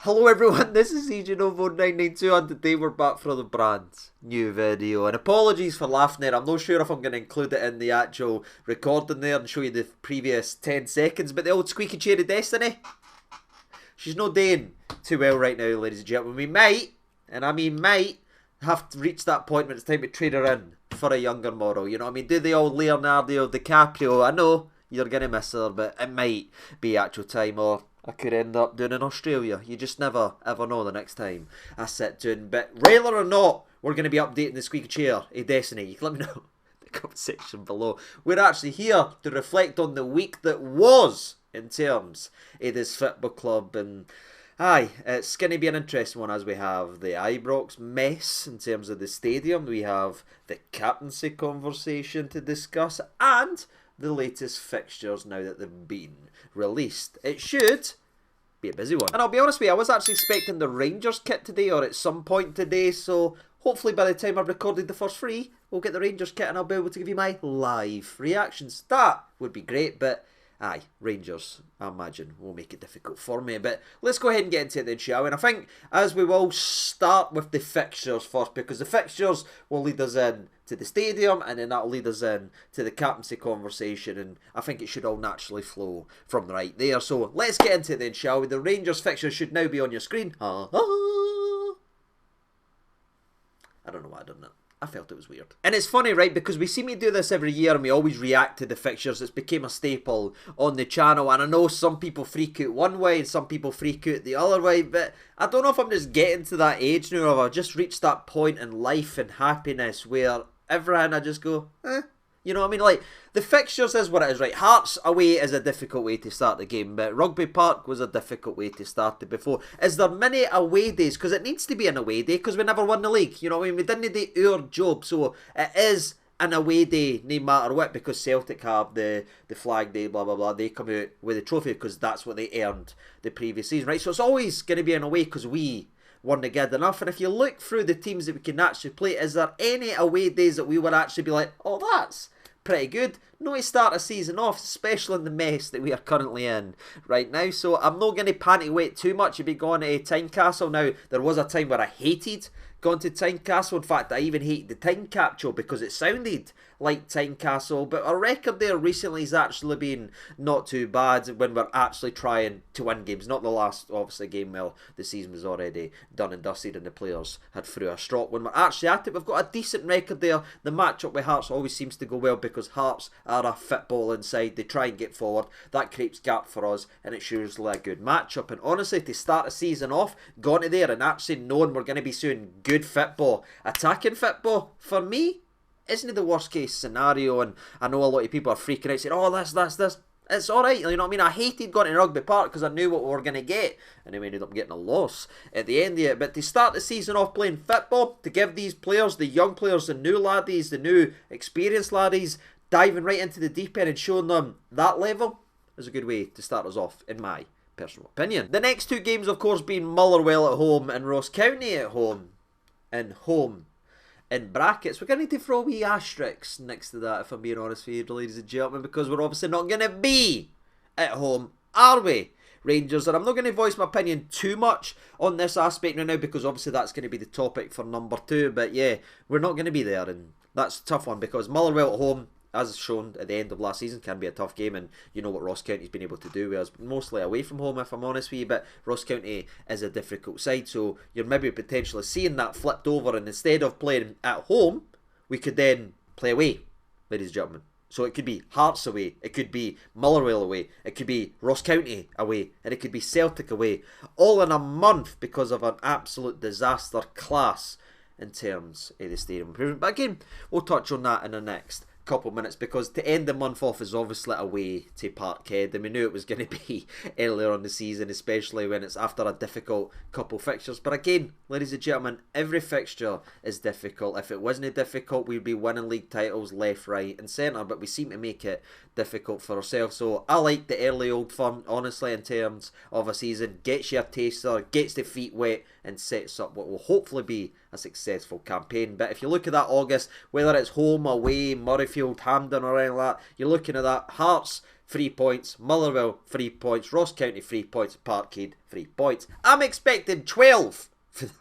Hello everyone, this is EGNovo992 and today we're back for the brand new video. And apologies for laughing there, I'm not sure if I'm going to include it in the actual recording there and show you the previous 10 seconds, but the old squeaky chair of destiny, she's not doing too well right now, ladies and gentlemen. We might, and I mean might, have to reach that point when it's time to trade her in for a younger model. You know what I mean? Do the old Leonardo DiCaprio, I know you're going to miss her, but it might be actual time, or I could end up doing in Australia. You just never ever know the next time I sit down. But rather or not, we're going to be updating the squeaky chair of destiny. You can let me know in the comment section below. We're actually here to reflect on the week that was in terms of this football club. And aye, it's going to be an interesting one as we have the Ibrox mess in terms of the stadium. We have the captaincy conversation to discuss and the latest fixtures now that they've been released. It should be a busy one. And I'll be honest with you, I was actually expecting the Rangers kit today or at some point today, so hopefully by the time I've recorded the first three, we'll get the Rangers kit and I'll be able to give you my live reactions. That would be great, but aye, Rangers, I imagine, will make it difficult for me. But let's go ahead and get into it then, shall we? And I think, as we will, start with the fixtures first, because the fixtures will lead us in to the stadium, and then that'll lead us in to the captaincy conversation, and I think it should all naturally flow from right there. So let's get into it then, shall we? The Rangers fixtures should now be on your screen. I don't know why I done that. I felt it was weird. And it's funny, right, because we seem to do this every year and we always react to the fixtures. It's became a staple on the channel, and I know some people freak out one way and some people freak out the other way, but I don't know if I'm just getting to that age now, or I've just reached that point in life and happiness where everything I just go, eh. You know what I mean? Like, the fixtures is what it is, right? Hearts away is a difficult way to start the game, but Rugby Park was a difficult way to start it before. Is there many away days? Because it needs to be an away day, because we never won the league. You know what I mean? We didn't do our job, so it is an away day, no matter what, because Celtic have the flag day, blah, blah, blah. They come out with the trophy because that's what they earned the previous season, right? So it's always going to be an away because we won the good enough. And if you look through the teams that we can actually play, is there any away days that we would actually be like, oh, that's pretty good? No, to start a season off, especially in the mess that we are currently in right now. So I'm not going to panic wait too much to be going to Tynecastle. Now, there was a time where I hated going to Tynecastle. In fact, I even hated the time capsule because it sounded like Tynecastle. But our record there recently has actually been not too bad when we're actually trying to win games. Not the last, obviously, game where the season was already done and dusted and the players had threw a strop. When we're actually at it, we've got a decent record there. The matchup with Hearts always seems to go well because Hearts are a football inside. They try and get forward. That creates gap for us, and it's usually a good matchup. And honestly, to start a season off, going to there and actually knowing we're going to be seeing good football, attacking football, for me, isn't it the worst case scenario? And I know a lot of people are freaking out saying, oh, this. It's alright, you know what I mean? I hated going to Rugby Park because I knew what we were going to get, and then we ended up getting a loss at the end of it. But to start the season off playing football, to give these players, the young players, the new laddies, the new experienced laddies, diving right into the deep end and showing them that level is a good way to start us off, in my personal opinion. The next two games, of course, being Motherwell at home and Ross County at home. And home in brackets. We're going to need to throw wee asterisks next to that, if I'm being honest with you, ladies and gentlemen, because we're obviously not going to be at home, are we, Rangers? And I'm not going to voice my opinion too much on this aspect right now, because obviously that's going to be the topic for number 2. But yeah, we're not going to be there, and that's a tough one because Motherwell at home, as shown at the end of last season, can be a tough game, and you know what Ross County's been able to do with us, mostly away from home, if I'm honest with you. But Ross County is a difficult side, so you're maybe potentially seeing that flipped over, and instead of playing at home, we could then play away, ladies and gentlemen. So it could be Hearts away, it could be Motherwell away, it could be Ross County away, and it could be Celtic away, all in a month because of an absolute disaster class in terms of the stadium improvement. But again, we'll touch on that in the next couple minutes, because to end the month off is obviously away to Parkhead, and we knew it was going to be earlier on the season, especially when it's after a difficult couple fixtures. But again, ladies and gentlemen, every fixture is difficult. If it wasn't difficult, we'd be winning league titles left, right and centre, but we seem to make it difficult for ourselves. So I like the early Old Firm, honestly, in terms of a season. Gets you a taster, gets the feet wet, and sets up what will hopefully be a successful campaign. But if you look at that August, whether it's home, away, Murrayfield, Hampden or anything like that, you're looking at that Hearts 3 points. Motherwell, 3 points. Ross County, 3 points. Parkhead, 3 points. I'm expecting 12 for that.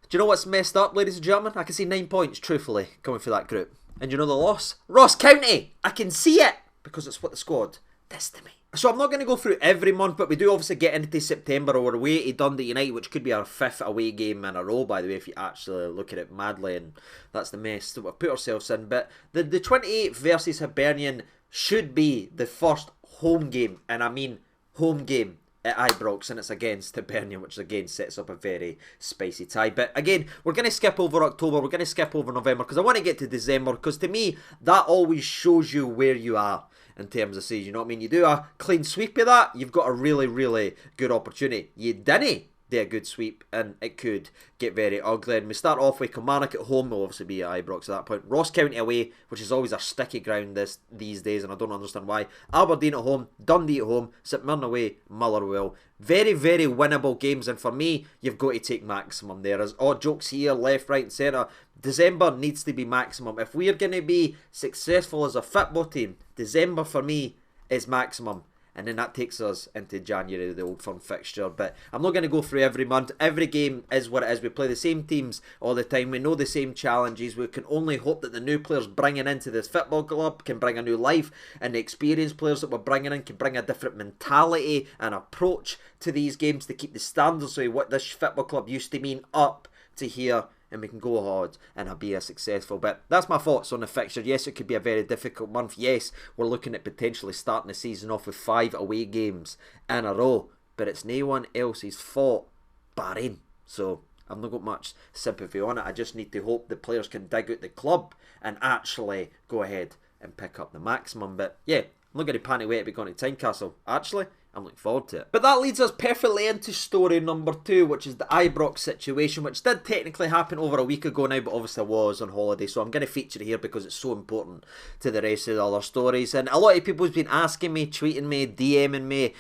Do you know what's messed up, ladies and gentlemen? I can see 9 points, truthfully, coming for that group. And you know the loss? Ross County! I can see it! Because it's what the squad does to me. So I'm not going to go through every month, but we do obviously get into September. We're away to Dundee United, which could be our 5th away game in a row, by the way, if you actually look at it madly. And that's the mess that we've put ourselves in. But the 28th versus Hibernian should be the first home game. And I mean home game at Ibrox, and it's against Hibernian, which again sets up a very spicy tie. But again, we're going to skip over October, we're going to skip over November, because I want to get to December, because to me, that always shows you where you are in terms of season. You know what I mean? You do a clean sweep of that, you've got a really, really good opportunity. You didn't do a good sweep, and it could get very ugly. And we start off with Kilmarnock at home. We'll obviously be at Ibrox at that point. Ross County away, which is always a sticky ground these days, and I don't understand why. Aberdeen at home, Dundee at home, St Mirren away, Motherwell. Very, very winnable games, and for me, you've got to take maximum there. As odd jokes here, left, right and centre, December needs to be maximum. If we're going to be successful as a football team, December for me is maximum. And then that takes us into January, the Old Firm fixture. But I'm not going to go through every month. Every game is what it is. We play the same teams all the time. We know the same challenges. We can only hope that the new players bringing into this football club can bring a new life. And the experienced players that we're bringing in can bring a different mentality and approach to these games to keep the standards of what this football club used to mean up to here. And we can go hard and be a successful. But that's my thoughts on the fixture. Yes, it could be a very difficult month. Yes, we're looking at potentially starting the season off with 5 away games in a row. But it's no one else's fault, barring. So I've not got much sympathy on it. I just need to hope the players can dig out the club and actually go ahead and pick up the maximum. But yeah, I'm not going to panic away to be going to Tynecastle. Actually, I'm looking forward to it. But that leads us perfectly into story number 2, which is the Ibrox situation, which did technically happen over a week ago now, but obviously I was on holiday, so I'm going to feature it here because it's so important to the rest of the other stories. And a lot of people have been asking me, tweeting me, DMing me,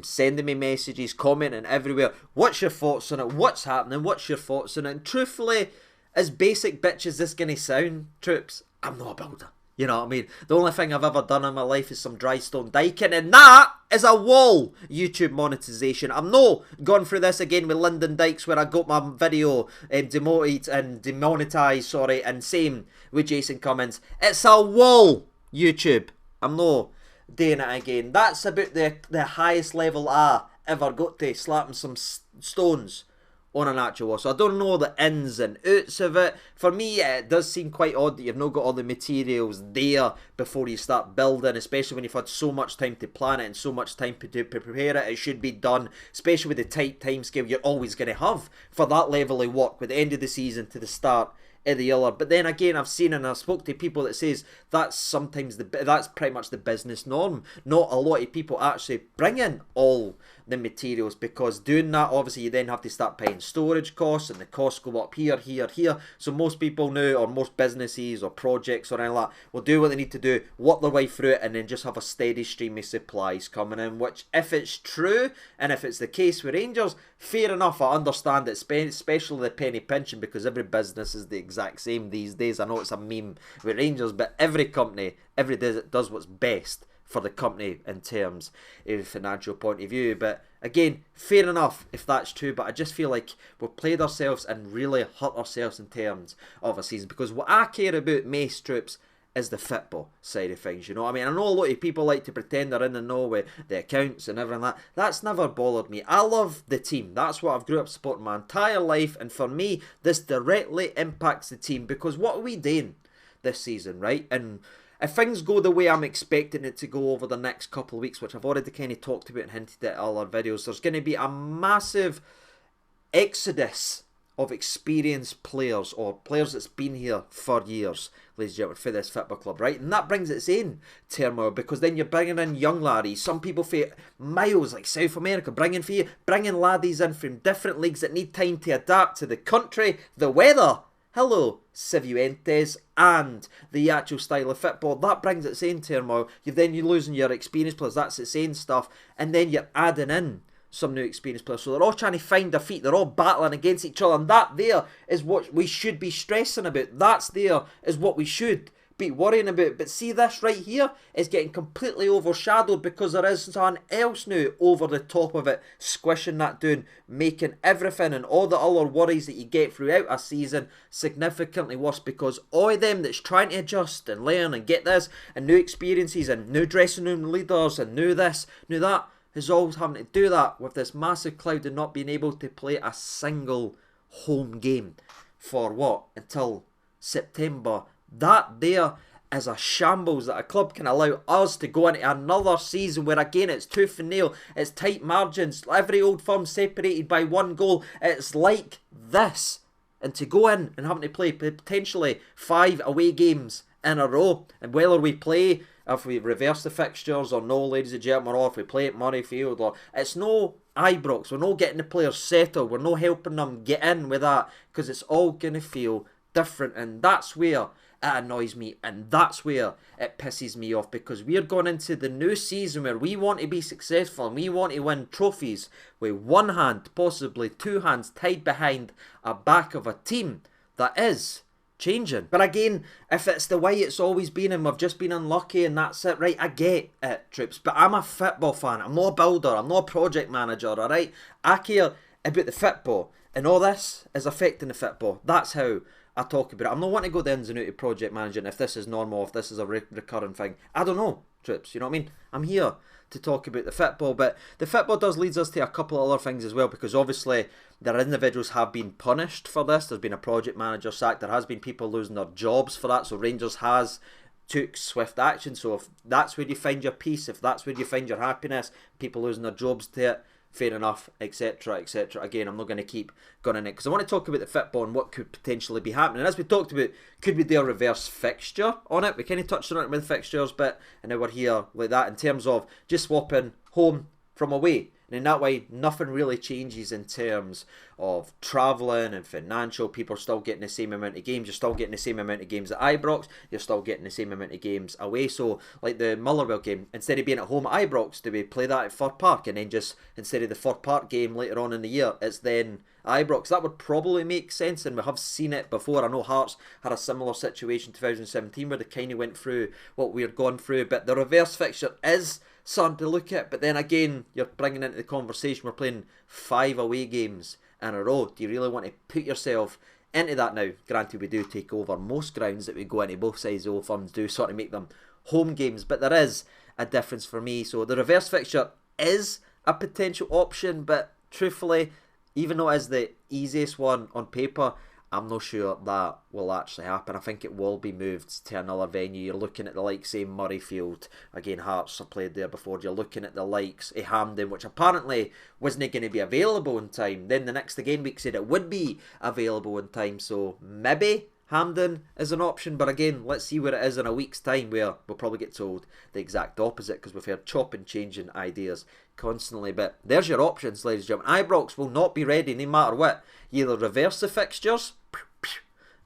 sending me messages, commenting everywhere. What's your thoughts on it? What's happening? What's your thoughts on it? And truthfully, as basic bitch as this going to sound, troops, I'm not a builder. You know what I mean? The only thing I've ever done in my life is some dry stone diking, and that is a wall YouTube monetization. I'm not going through this again with Lyndon Dykes where I got my video demonetized, and same with Jason Cummins. It's a wall YouTube. I'm not doing it again. That's about the highest level I ever got to, slapping some stones on an actual wall. So I don't know the ins and outs of it. For me, it does seem quite odd that you've not got all the materials there before you start building, especially when you've had so much time to plan it and so much time to prepare it. It should be done, especially with the tight time scale you're always going to have for that level of work with the end of the season to the start of the other. But then again, I've seen and I've spoke to people that says that's sometimes that's pretty much the business norm. Not a lot of people actually bring in all the materials, because doing that, obviously you then have to start paying storage costs, and the costs go up here. So most people now, or most businesses or projects or anything like that, will do what they need to do, work their way through it, and then just have a steady stream of supplies coming in, which if it's true and if it's the case with Rangers, fair enough, I understand it, especially the penny pinching, because every business is the exact same these days. I know it's a meme with Rangers, but every company, every day does what's best for the company in terms of financial point of view. But again, fair enough if that's true, but I just feel like we've played ourselves and really hurt ourselves in terms of a season, because what I care about most, troops, is the football side of things. You know what I mean? I know a lot of people like to pretend they're in the know with the accounts and everything like that. That's never bothered me. I love the team. That's what I've grew up supporting my entire life, and for me, this directly impacts the team, because what are we doing this season, right? And if things go the way I'm expecting it to go over the next couple of weeks, which I've already kind of talked about and hinted at all our videos, there's going to be a massive exodus of experienced players, or players that's been here for years, ladies and gentlemen, for this football club, right? And that brings its own turmoil, because then you're bringing in young laddies, some people for miles, like South America, bringing laddies in from different leagues that need time to adapt to the country, the weather, hello, Cifuentes, and the actual style of football. That brings its own turmoil. You're losing your experienced players, that's its own stuff, and then you're adding in some new experienced players. So they're all trying to find their feet, they're all battling against each other, and that there is what we should be stressing about. That's there is what we should be worrying about. But see, this right here is getting completely overshadowed because there is something else now over the top of it, squishing that down, making everything and all the other worries that you get throughout a season significantly worse, because all of them that's trying to adjust and learn and get this and new experiences and new dressing room leaders and new this, new that, is always having to do that with this massive cloud of not being able to play a single home game for what? Until September. That there is a shambles that a club can allow us to go into another season where again it's tooth and nail, it's tight margins, every old firm separated by one goal. It's like this, and to go in and having to play potentially 5 away games in a row, and whether we play, if we reverse the fixtures or no, ladies and gentlemen, or if we play at Murrayfield, or it's no Ibrox, we're not getting the players settled, we're not helping them get in with that, because it's all going to feel different, and that's where it annoys me, and that's where it pisses me off, because we're going into the new season where we want to be successful and we want to win trophies with one hand, possibly two hands, tied behind a back of a team that is changing. But again, if it's the way it's always been and we've just been unlucky and that's it, right, I get it, troops, but I'm a football fan, I'm not a builder, I'm not a project manager, alright? I care about the football, and all this is affecting the football. That's how I talk about it. I'm not wanting to go the ins and outs of project managing, if this is normal, if this is a recurring thing. I don't know, troops, you know what I mean? I'm here to talk about the football, but the football does lead us to a couple of other things as well, because obviously there are individuals have been punished for this. There's been a project manager sacked, there has been people losing their jobs for that, so Rangers has took swift action. So if that's where you find your peace, if that's where you find your happiness, people losing their jobs to it, fair enough, etc, etc. Again, I'm not going to keep going in it, because I want to talk about the football and what could potentially be happening. And as we talked about, could we do a reverse fixture on it? We kind of touched on it with fixtures, but and now we're here like that in terms of just swapping home from away. And in that way, nothing really changes in terms of travelling and financial. People are still getting the same amount of games. You're still getting the same amount of games at Ibrox. You're still getting the same amount of games away. So, like the Motherwell game, instead of being at home at Ibrox, do we play that at Fir Park? And then just, instead of the Fir Park game later on in the year, it's then Ibrox. That would probably make sense, and we have seen it before. I know Hearts had a similar situation in 2017 where they kind of went through what we're going through, but the reverse fixture is something to look at. But then again, you're bringing into the conversation, we're playing 5 away games in a row. Do you really want to put yourself into that now? Granted, we do take over most grounds that we go into, both sides of the old firms do sort of make them home games, but there is a difference for me. So the reverse fixture is a potential option, but truthfully, even though it is the easiest one on paper, I'm not sure that will actually happen. I think it will be moved to another venue. You're looking at the likes of Murrayfield. Again, Hearts have played there before. You're looking at the likes of Hampden, which apparently wasn't going to be available in time. Then the next game week said it would be available in time. So maybe Hampden is an option. But again, let's see where it is in a week's time, where we'll probably get told the exact opposite, because we've heard chop and changing ideas constantly. But there's your options, ladies and gentlemen. Ibrox will not be ready no matter what. You either reverse the fixtures,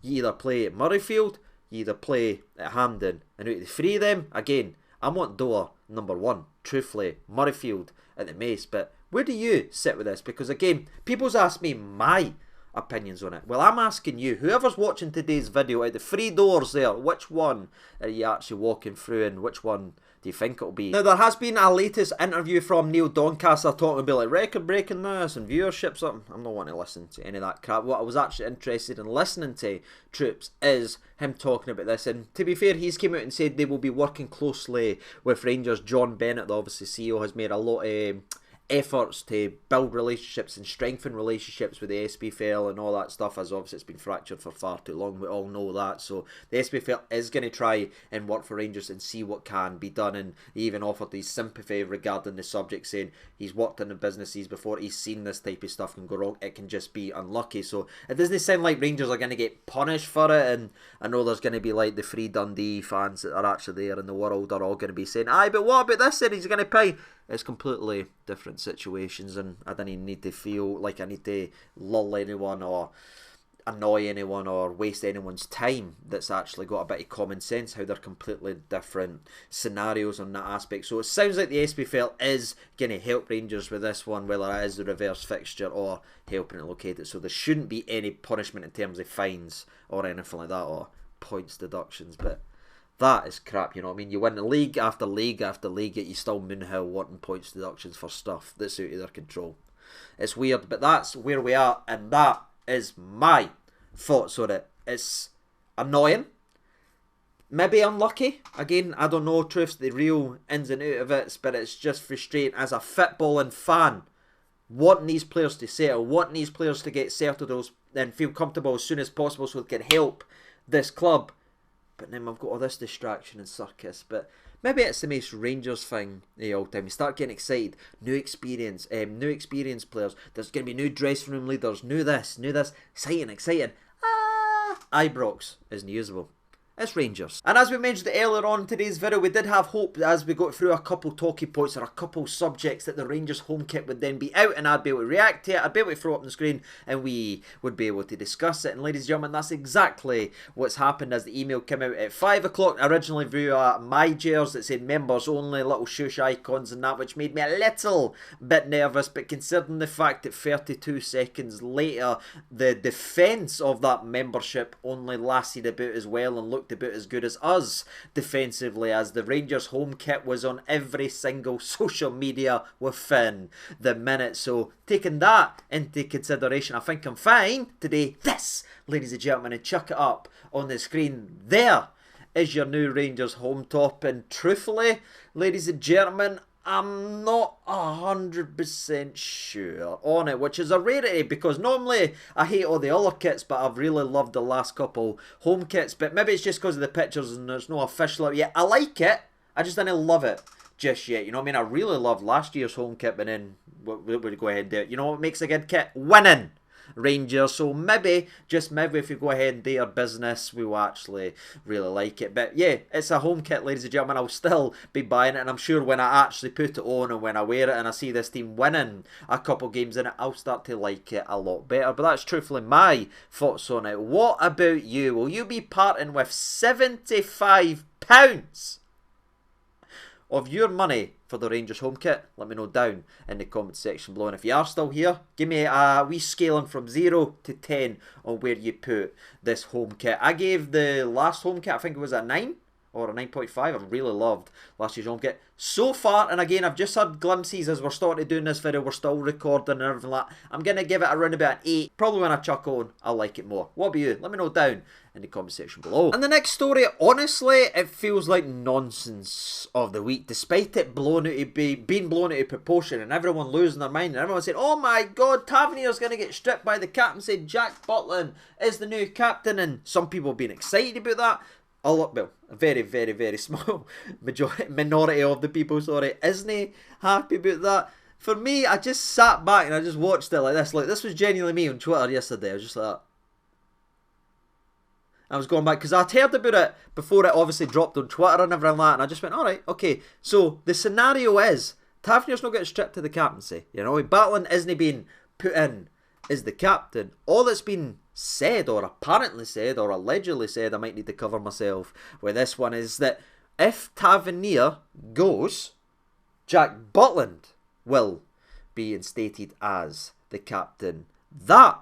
you either play at Murrayfield, you either play at Hampden, and out of the 3 of them, again, I want door number 1, truthfully, Murrayfield at the Mace. But where do you sit with this? Because again, people's asked me my opinions on it. Well, I'm asking you, whoever's watching today's video, out the 3 doors there, which one are you actually walking through, and which one do you think it'll be? Now, there has been a latest interview from Neil Doncaster talking about like record breaking this and viewership something. I'm not wanting to listen to any of that crap. What I was actually interested in listening to, troops, is him talking about this. And to be fair, he's came out and said they will be working closely with Rangers. John Bennett, the obviously CEO, has made a lot of efforts to build relationships and strengthen relationships with the SPFL and all that stuff, as obviously it's been fractured for far too long. We all know that. So the SPFL is going to try and work for Rangers and see what can be done, and he even offered his sympathy regarding the subject, saying he's worked in the businesses before, he's seen this type of stuff can go wrong, it can just be unlucky. So it doesn't sound like Rangers are going to get punished for it, and I know there's going to be like the Free Dundee fans that are actually there in the world are all going to be saying, aye, but what about this, and he's going to pay. It's completely different situations, and I don't need to feel like I need to lull anyone or annoy anyone or waste anyone's time that's actually got a bit of common sense, how they're completely different scenarios on that aspect. So it sounds like the SPFL is going to help Rangers with this one, whether it is the reverse fixture or helping it locate it. So there shouldn't be any punishment in terms of fines or anything like that, or points deductions. But That is crap, you know what I mean? You win league after league after league, yet you still moonhill wanting points deductions for stuff that's out of their control. It's weird, but that's where we are, and that is my thoughts on it. It's annoying, maybe unlucky. Again, I don't know truths, the real ins and out of it, but it's just frustrating as a footballing fan. Wanting these players to settle, wanting these players to get settled and feel comfortable as soon as possible so they can help this club. But then we've got all this distraction and circus. But maybe it's the most Rangers thing all the time. You start getting excited. New experience players. There's going to be new dressing room leaders. New this. Exciting. Ibrox isn't usable. It's Rangers. And as we mentioned earlier on in today's video, we did have hope as we got through a couple talking points or a couple subjects that the Rangers home kit would then be out and I'd be able to react to it, I'd be able to throw it up on the screen and we would be able to discuss it. And ladies and gentlemen, that's exactly what's happened as the email came out at 5 o'clock, originally via my jers that said members only, little shush icons and that, which made me a little bit nervous, but considering the fact that 32 seconds later, the defence of that membership only lasted about as well and looked about as good as us defensively, as the Rangers home kit was on every single social media within the minute. So taking that into consideration, I think I'm fine today. This, ladies and gentlemen, and chuck it up on the screen. There is your new Rangers home top, and truthfully, ladies and gentlemen, I'm not 100% sure on it, which is a rarity because normally I hate all the other kits, but I've really loved the last couple home kits. But maybe it's just because of the pictures and there's no official out yet. I like it, I just didn't love it just yet. You know what I mean? I really loved last year's home kit, but then we'll go ahead and do it. You know what makes a good kit? Winning! Rangers, so maybe, just maybe if you go ahead and do your business, we will actually really like it. But yeah, it's a home kit, ladies and gentlemen. I'll still be buying it, and I'm sure when I actually put it on and when I wear it and I see this team winning a couple games in it, I'll start to like it a lot better. But that's truthfully my thoughts on it. What about you? Will you be parting with £75 of your money for the Rangers home kit? Let me know down in the comment section below. And if you are still here, give me a wee scaling from 0 to 10 on where you put this home kit. I gave the last home kit, I think it was a 9 or a 9.5. I really loved last year's home kit. So far, and again, I've just had glimpses as we're starting doing this video, we're still recording and everything like that. I'm going to give it around about an 8. Probably when I chuck on, I'll like it more. What about you? Let me know down in the comment section below. And the next story, honestly, it feels like nonsense of the week. Despite it being blown out of proportion and everyone losing their mind and everyone saying, oh my god, Tavernier's going to get stripped by the captain, saying Jack Butland is the new captain, and some people being excited about that. Well, a very, very, very small minority of the people, isn't happy about that. For me, I just sat back and I just watched it like this. Like, this was genuinely me on Twitter yesterday. I was just like that. I was going back because I'd heard about it before it obviously dropped on Twitter and everything like that, and I just went, alright, okay. So the scenario is Tavernier's not getting stripped to the captaincy. You know, Butland isn't being put in as the captain. All that's been said, or apparently said, or allegedly said, I might need to cover myself with this one, is that if Tavernier goes, Jack Butland will be instated as the captain. That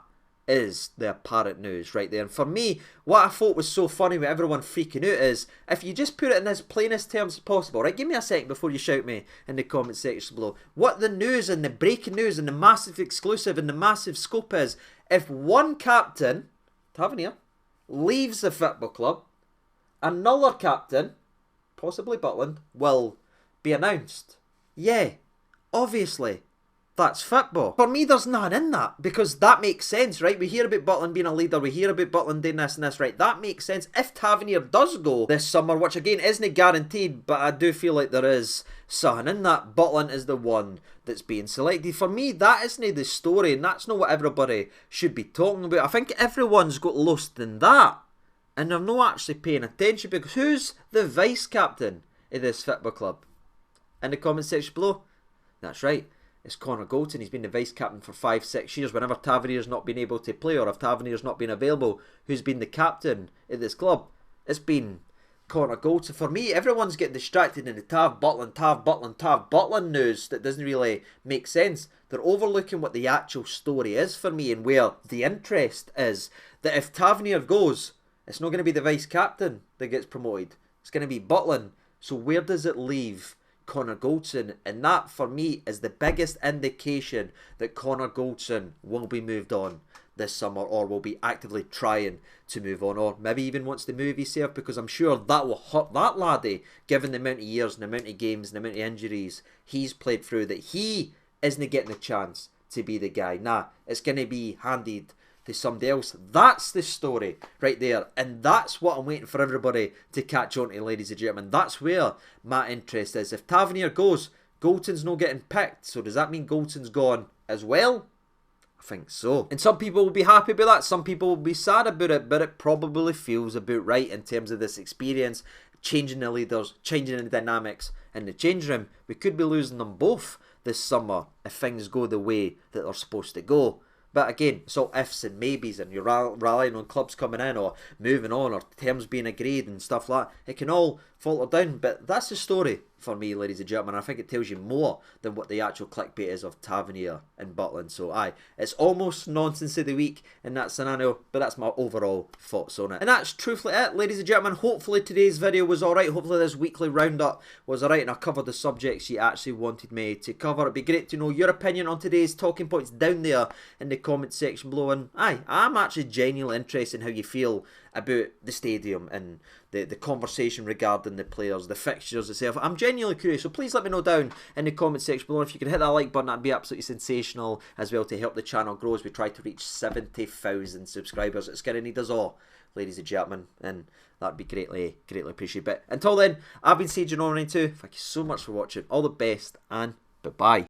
is the apparent news right there. And for me, what I thought was so funny with everyone freaking out is, if you just put it in as plainest terms as possible, right, give me a second before you shout me in the comment section below, what the news and the breaking news and the massive exclusive and the massive scope is, if one captain, Tavernier, leaves the football club, another captain, possibly Butland, will be announced. Yeah, obviously, that's football. For me, there's nothing in that, because that makes sense, right? We hear about Butland being a leader, we hear about Butland doing this and this, right? That makes sense. If Tavernier does go this summer, which again isn't guaranteed, but I do feel like there is something in that, Butland is the one that's being selected. For me, that isn't the story, and that's not what everybody should be talking about. I think everyone's got lost in that, and they're not actually paying attention, because who's the vice captain of this football club? In the comment section below. That's right. It's Connor Goldson. He's been the vice captain for 5-6 years. Whenever Tavernier's not been able to play, or if Tavernier's not been available, who's been the captain of this club? It's been Connor Goldson. For me, everyone's getting distracted in the Tav Butland news that doesn't really make sense. They're overlooking what the actual story is for me, and where the interest is. That if Tavernier goes, it's not going to be the vice captain that gets promoted. It's going to be Butland. So where does it leave Connor Goldson? And that, for me, is the biggest indication that Connor Goldson will be moved on this summer, or will be actively trying to move on, or maybe even wants to move himself, because I'm sure that will hurt that laddie, given the amount of years and the amount of games and the amount of injuries he's played through, that he isn't getting the chance to be the guy. Nah, it's going to be handed to somebody else. That's the story right there, and that's what I'm waiting for everybody to catch on to, ladies and gentlemen. That's where my interest is. If Tavernier goes, Goldson's not getting picked, so does that mean Goldson's gone as well? I think so. And some people will be happy about that, some people will be sad about it, but it probably feels about right in terms of this experience, changing the leaders, changing the dynamics in the change room. We could be losing them both this summer if things go the way that they're supposed to go. But again, it's all ifs and maybes, and you're relying on clubs coming in or moving on or terms being agreed and stuff like that. It can all falter down, but that's the story for me, ladies and gentlemen. I think it tells you more than what the actual clickbait is of Tavernier and Butland. So aye, it's almost nonsense of the week in that scenario, but that's my overall thoughts on it. And that's truthfully it, ladies and gentlemen. Hopefully today's video was alright. Hopefully this weekly roundup was alright, and I covered the subjects you actually wanted me to cover. It'd be great to know your opinion on today's talking points down there in the comment section below. And aye, I'm actually genuinely interested in how you feel about the stadium and the conversation regarding the players, the fixtures itself. I'm genuinely curious, so please let me know down in the comment section below. If you can hit that like button, that'd be absolutely sensational as well, to help the channel grow as we try to reach 70,000 subscribers. It's going to need us all, ladies and gentlemen, and that'd be greatly appreciated. But until then, I've been Sage992. Thank you so much for watching. All the best, and bye-bye.